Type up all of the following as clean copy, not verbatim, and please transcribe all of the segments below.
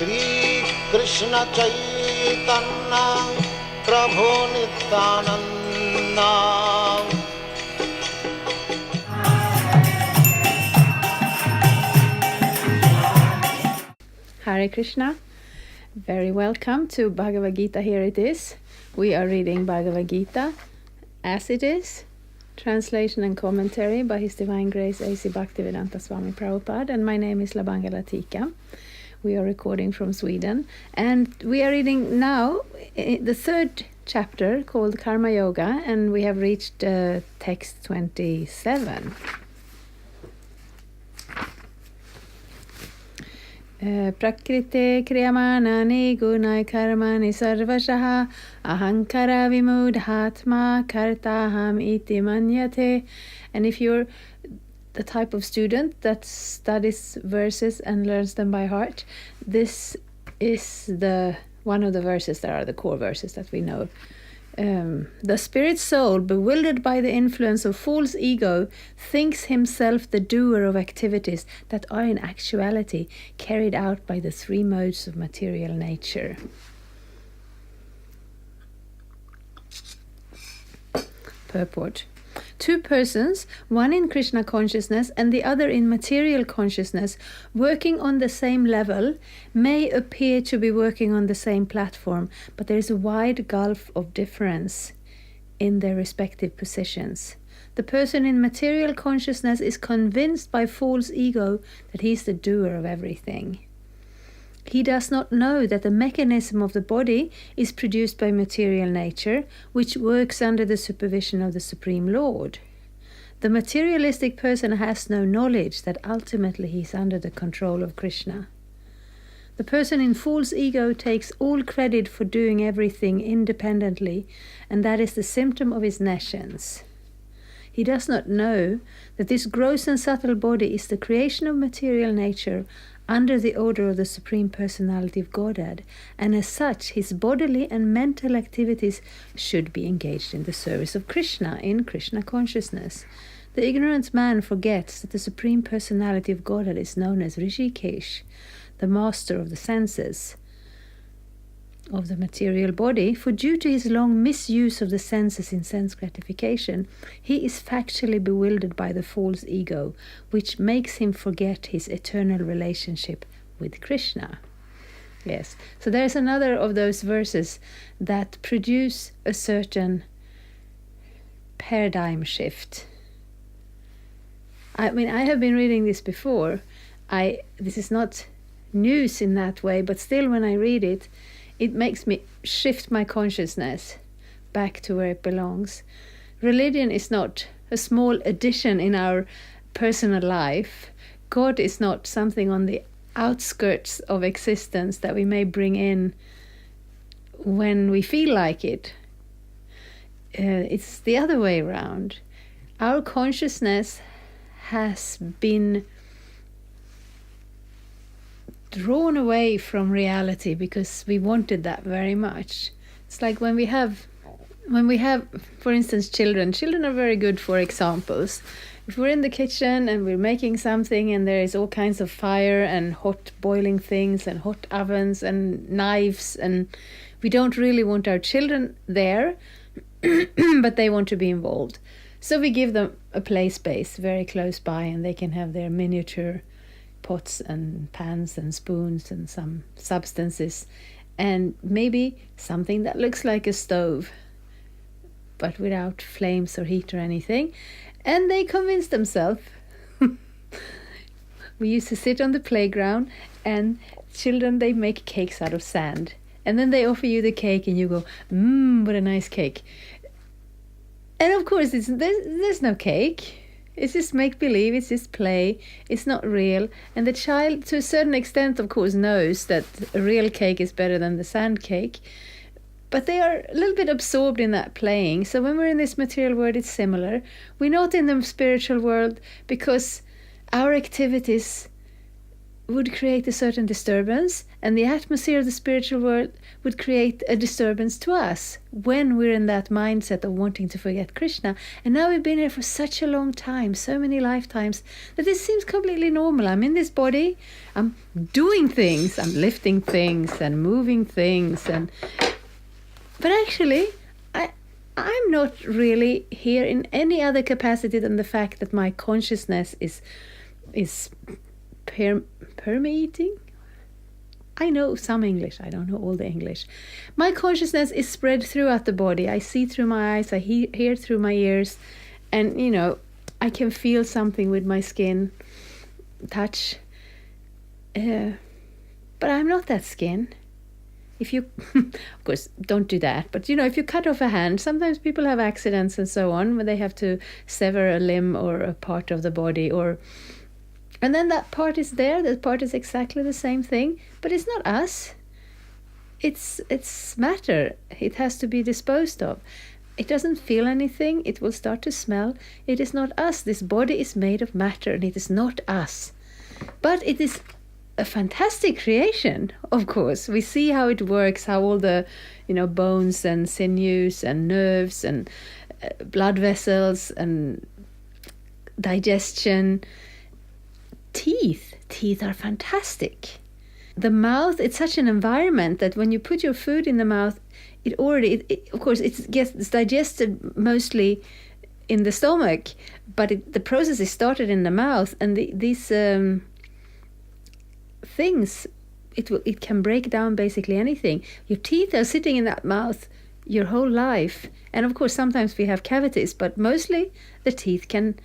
Shri Krishna Chaitanya Prabhu Nityananda. Hare Krishna. Very welcome to Bhagavad-gita. Here it is. We are reading Bhagavad-gita as it is. Translation and commentary by His Divine Grace A.C. Bhaktivedanta Swami Prabhupada. And my name is Labangala Tika. We are recording from Sweden. And we are reading now the third chapter called Karma Yoga. And we have reached text 27. Prakrite kriyamanani gunai karmani sarvashaha ahankara vimudhatma kartaham iti manyate. And if you're the type of student that studies verses and learns them by heart, this is one of the verses that are the core verses that we know. The spirit soul, bewildered by the influence of false ego, thinks himself the doer of activities that are in actuality carried out by the three modes of material nature. Purport. Two persons, one in Krishna consciousness and the other in material consciousness, working on the same level, may appear to be working on the same platform, but there is a wide gulf of difference in their respective positions. The person in material consciousness is convinced by false ego that he is the doer of everything. He does not know that the mechanism of the body is produced by material nature, which works under the supervision of the Supreme Lord. The materialistic person has no knowledge that ultimately he is under the control of Krishna. The person in false ego takes all credit for doing everything independently, and that is the symptom of his nescience. He does not know that this gross and subtle body is the creation of material nature under the order of the Supreme Personality of Godhead, and as such his bodily and mental activities should be engaged in the service of Krishna in Krishna consciousness. The ignorant man forgets that the Supreme Personality of Godhead is known as Rishikesh, the master of the senses of the material body, for due to his long misuse of the senses in sense gratification, he is factually bewildered by the false ego, which makes him forget his eternal relationship with Krishna. Yes, so there's another of those verses that produce a certain paradigm shift. I mean, I have been reading this before. This is not news in that way, but still when I read it, it makes me shift my consciousness back to where it belongs. Religion is not a small addition in our personal life. God is not something on the outskirts of existence that we may bring in when we feel like it. It's the other way around. Our consciousness has been drawn away from reality because we wanted that very much. It's like when we have, for instance, children are very good for examples. If we're in the kitchen and we're making something and there is all kinds of fire and hot boiling things and hot ovens and knives, and we don't really want our children there, but they want to be involved. So we give them a play space very close by, and they can have their miniature pots and pans and spoons and some substances, and maybe something that looks like a stove but without flames or heat or anything, and they convince themselves. We used to sit on the playground, and children, they make cakes out of sand, and then they offer you the cake and you go, what a nice cake. And of course there's no cake. It's just make-believe, it's just play, it's not real. And the child, to a certain extent, of course, knows that a real cake is better than the sand cake. But they are a little bit absorbed in that playing. So when we're in this material world, it's similar. We're not in the spiritual world because our activities would create a certain disturbance, and the atmosphere of the spiritual world would create a disturbance to us when we're in that mindset of wanting to forget Krishna. And now we've been here for such a long time, so many lifetimes, that this seems completely normal. I'm in this body, I'm doing things, I'm lifting things and moving things, but actually I'm not really here in any other capacity than the fact that my consciousness is permeating. I know some English, I don't know all the English. My consciousness is spread throughout the body. I see through my eyes, I hear through my ears, and I can feel something with my skin, touch. But I'm not that skin. If you, of course, don't do that, but if you cut off a hand, sometimes people have accidents and so on, where they have to sever a limb or a part of the body, and then that part is there, that part is exactly the same thing, but it's not us. It's matter. It has to be disposed of. It doesn't feel anything, it will start to smell. It is not us. This body is made of matter, and it is not us. But it is a fantastic creation, of course. We see how it works, how all the bones and sinews and nerves and blood vessels and digestion. Teeth are fantastic. The mouth, it's such an environment that when you put your food in the mouth, of course it gets digested mostly in the stomach, but the process is started in the mouth, and these things, it can break down basically anything. Your teeth are sitting in that mouth your whole life, and of course sometimes we have cavities, but mostly the teeth can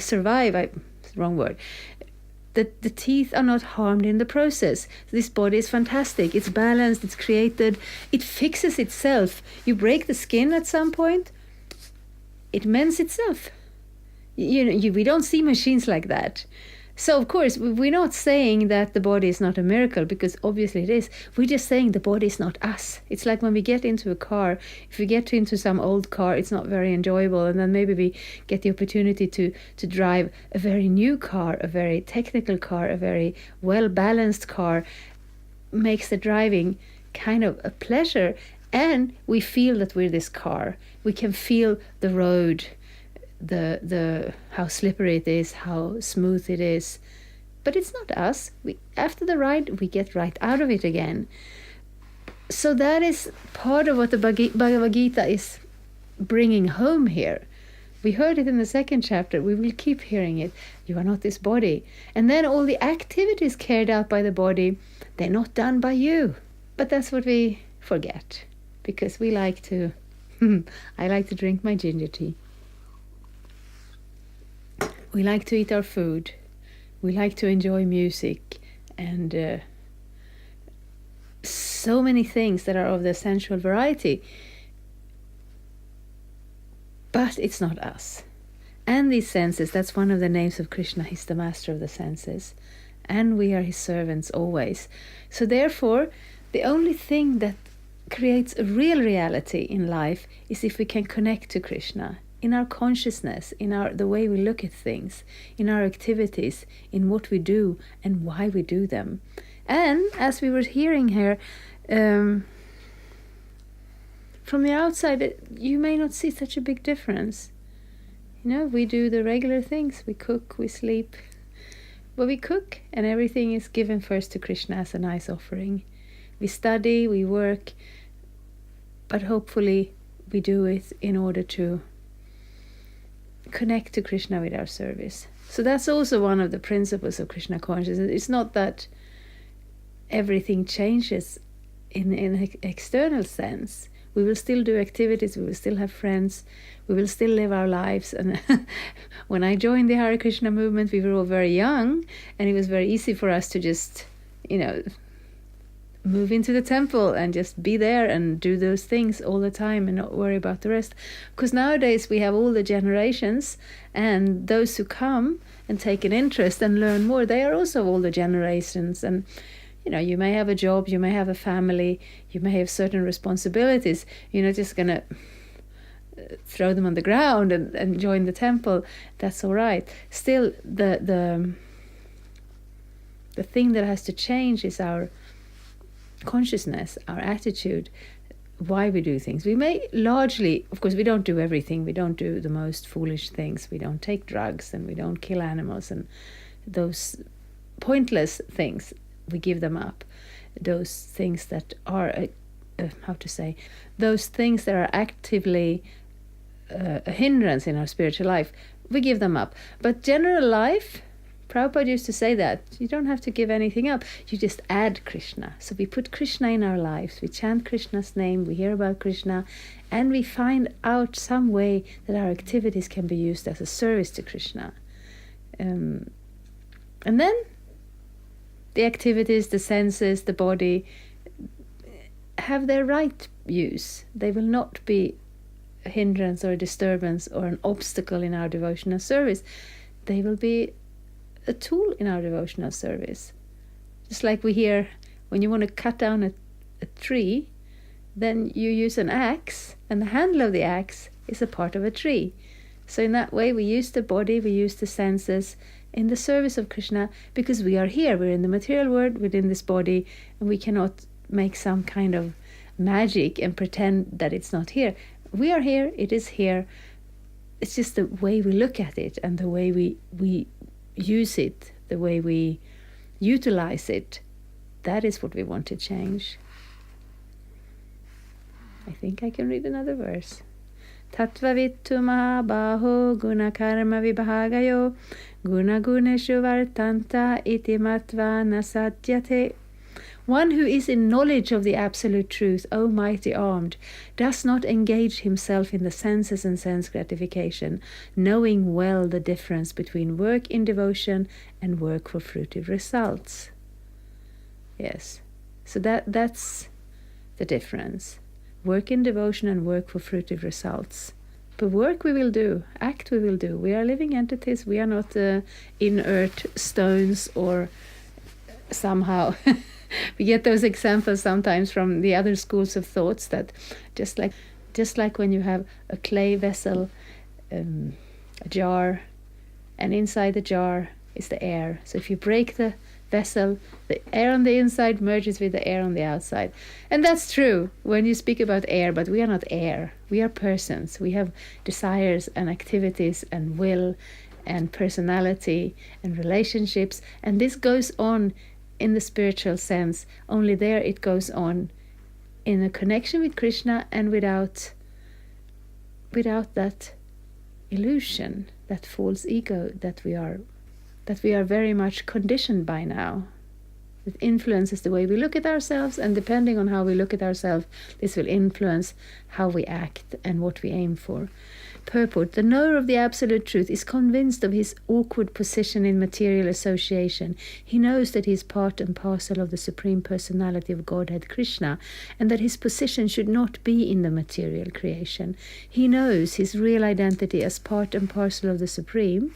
survive. Wrong word. The teeth are not harmed in the process. This body is fantastic. It's balanced, it's created, it fixes itself. You break the skin at some point, it mends itself. We don't see machines like that. So of course we're not saying that the body is not a miracle, because obviously it is. We're just saying the body is not us. It's like when we get into a car. If we get into some old car, it's not very enjoyable, and then maybe we get the opportunity to drive a very new car, a very technical car, a very well balanced car. Makes the driving kind of a pleasure, and we feel that we're this car. We can feel the road, the how slippery it is, how smooth it is, but it's not us. After the ride, we get right out of it again. So that is part of what the Bhagavad-gita is bringing home here. We heard it in the second chapter. We will keep hearing it. You are not this body. And then all the activities carried out by the body, they're not done by you. But that's what we forget, because we like to I like to drink my ginger tea. We like to eat our food. We like to enjoy music and so many things that are of the sensual variety. But it's not us. And these senses, that's one of the names of Krishna. He's the master of the senses. And we are his servants always. So therefore, the only thing that creates a real reality in life is if we can connect to Krishna. In our consciousness, in the way we look at things, in our activities, in what we do and why we do them. And as we were hearing here, from the outside, you may not see such a big difference. We do the regular things. We cook, we sleep. But we cook, and everything is given first to Krishna as a nice offering. We study, we work, but hopefully we do it in order to connect to Krishna with our service. So that's also one of the principles of Krishna consciousness. It's not that everything changes in an external sense. We will still do activities, we will still have friends, we will still live our lives. And when I joined the Hare Krishna movement, we were all very young, and it was very easy for us to just, move into the temple and just be there and do those things all the time and not worry about the rest. Because nowadays we have all the generations, and those who come and take an interest and learn more, they are also all the generations. And you may have a job, you may have a family, you may have certain responsibilities. You're not just gonna throw them on the ground and join the temple. That's all right. Still, the The thing that has to change is our consciousness, our attitude, why we do things. We may largely, of course, we don't do everything. We don't do the most foolish things. We don't take drugs, and we don't kill animals, and those pointless things, we give them up. Those things that are, those things that are actively a hindrance in our spiritual life, we give them up. But general life, Prabhupada used to say that you don't have to give anything up. You just add Krishna. So we put Krishna in our lives. We chant Krishna's name. We hear about Krishna. And we find out some way that our activities can be used as a service to Krishna. And then the activities, the senses, the body have their right use. They will not be a hindrance or a disturbance or an obstacle in our devotional service. They will be a tool in our devotional service. Just like we hear, when you want to cut down a tree, then you use an axe, and the handle of the axe is a part of a tree. So in that way, we use the body, we use the senses in the service of Krishna, because we are here, we're in the material world, within this body, and we cannot make some kind of magic and pretend that it's not here. We are here, it is here. It's just the way we look at it and the way we use it, the way we utilize it. That is what we want to change. I think I can read another verse. Tattva vittu mahabaho guna karma vibhagayo guna guneshu vartanta iti matva nasatyate. One who is in knowledge of the absolute truth, O mighty armed, does not engage himself in the senses and sense gratification, knowing well the difference between work in devotion and work for fruitive results. Yes, so that's the difference. Work in devotion and work for fruitive results. But work we will do, act we will do. We are living entities, we are not inert stones or somehow... We get those examples sometimes from the other schools of thoughts, that just like when you have a clay vessel, a jar, and inside the jar is the air. So if you break the vessel, the air on the inside merges with the air on the outside. And that's true when you speak about air, but we are not air. We are persons. We have desires and activities and will and personality and relationships. And this goes on in the spiritual sense, only there it goes on in a connection with Krishna and without that illusion, that false ego that we are very much conditioned by now. It influences the way we look at ourselves, and depending on how we look at ourselves, this will influence how we act and what we aim for. Purport: the knower of the absolute truth is convinced of his awkward position in material association. He knows that he is part and parcel of the Supreme Personality of Godhead Krishna, and that his position should not be in the material creation. He knows his real identity as part and parcel of the Supreme,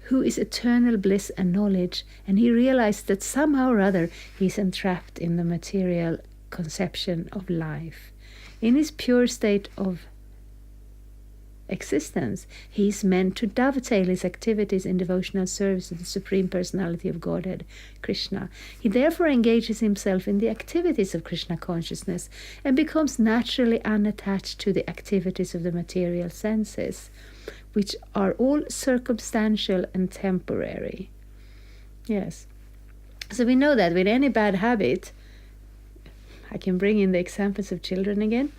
who is eternal bliss and knowledge, and he realizes that somehow or other he is entrapped in the material conception of life. In his pure state of existence, he is meant to dovetail his activities in devotional service to the Supreme Personality of Godhead, Krishna. He therefore engages himself in the activities of Krishna consciousness and becomes naturally unattached to the activities of the material senses, which are all circumstantial and temporary. Yes. So we know that with any bad habit, I can bring in the examples of children again.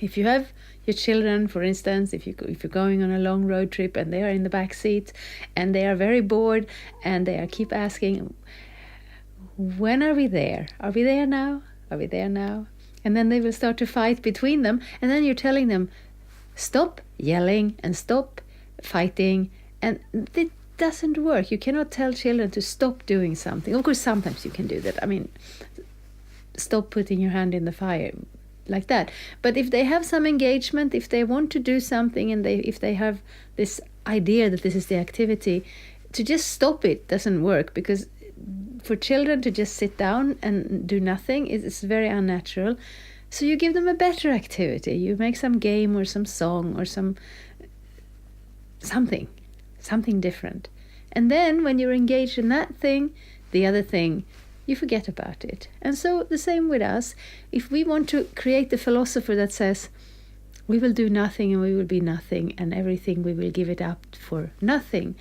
If you have your children, for instance, if you're going on a long road trip and they are in the back seat and they are very bored and they keep asking, when are we there? Are we there now? Are we there now? And then they will start to fight between them, and then you're telling them, stop yelling and stop fighting, and it doesn't work. You cannot tell children to stop doing something. Of course, sometimes you can do that. I mean, stop putting your hand in the fire, like that. But if they have some engagement, if they want to do something, and if they have this idea that this is the activity, to just stop it doesn't work, because for children to just sit down and do nothing is very unnatural. So you give them a better activity. You make some game or some song or something something different. And then when you're engaged in that thing, the other thing, you forget about it. And so the same with us. If we want to create the philosopher that says, we will do nothing and we will be nothing, and everything we will give it up for nothing,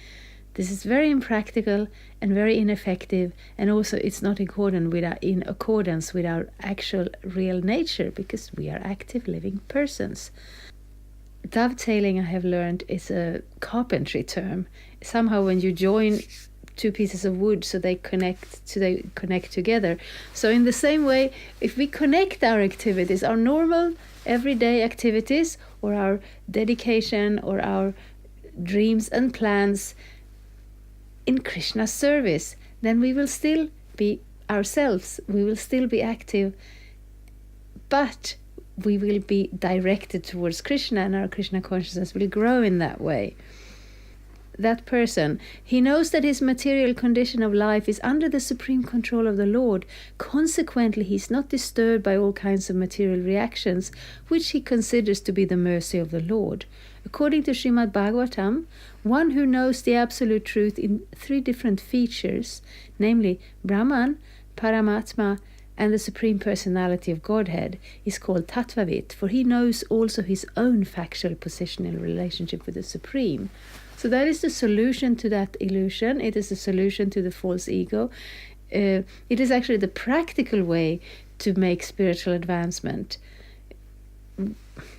this is very impractical and very ineffective, and also it's not in accordance with our actual real nature, because we are active living persons. Dovetailing, I have learned, is a carpentry term. Somehow when you join two pieces of wood so they connect together. So in the same way, if we connect our activities, our normal everyday activities, or our dedication or our dreams and plans in Krishna's service, then we will still be ourselves, we will still be active, but we will be directed towards Krishna, and our Krishna consciousness will grow in that way. That person, he knows that his material condition of life is under the supreme control of the Lord. Consequently, he is not disturbed by all kinds of material reactions, which he considers to be the mercy of the Lord. According to Srimad Bhagavatam, one who knows the absolute truth in 3 different features, namely Brahman, Paramatma, and the Supreme Personality of Godhead, is called Tattvavit, for he knows also his own factual position in relationship with the Supreme. So that is the solution to that illusion. It is the solution to the false ego. It is actually the practical way to make spiritual advancement.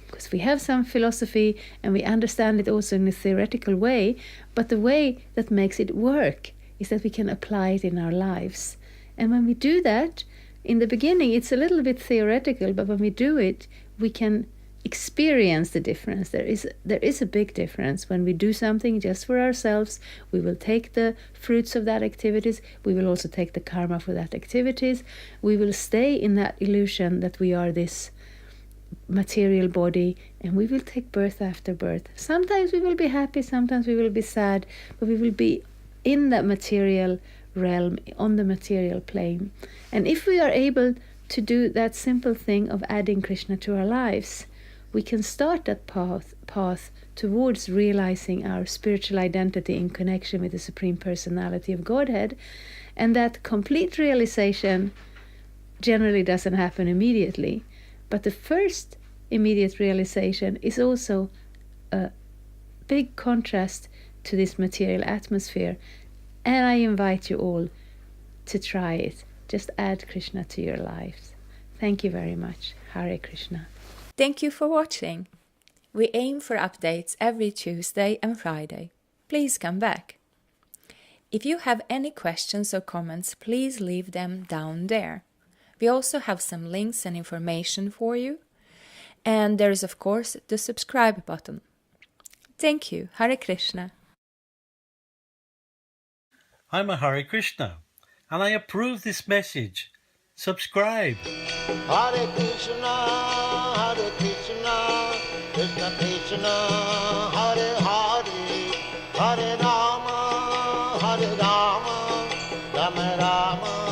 Because we have some philosophy and we understand it also in a theoretical way, but the way that makes it work is that we can apply it in our lives. And when we do that, in the beginning it's a little bit theoretical, but when we do it, we can experience the difference. There is a big difference. When we do something just for ourselves, we will take the fruits of that activities. We will also take the karma for that activities. We will stay in that illusion that we are this material body, and we will take birth after birth. Sometimes we will be happy, sometimes we will be sad, but we will be in that material realm, on the material plane. And if we are able to do that simple thing of adding Krishna to our lives, we can start that path towards realizing our spiritual identity in connection with the Supreme Personality of Godhead. And that complete realization generally doesn't happen immediately. But the first immediate realization is also a big contrast to this material atmosphere. And I invite you all to try it. Just add Krishna to your lives. Thank you very much. Hare Krishna. Thank you for watching. We aim for updates every Tuesday and Friday. Please come back. If you have any questions or comments, please leave them down there. We also have some links and information for you. And there is, of course, the subscribe button. Thank you. Hare Krishna. I'm a Hare Krishna, and I approve this message. Subscribe. Hare Krishna, Krishna Krishna, Hare Hare, Hare Rama, Rama Rama.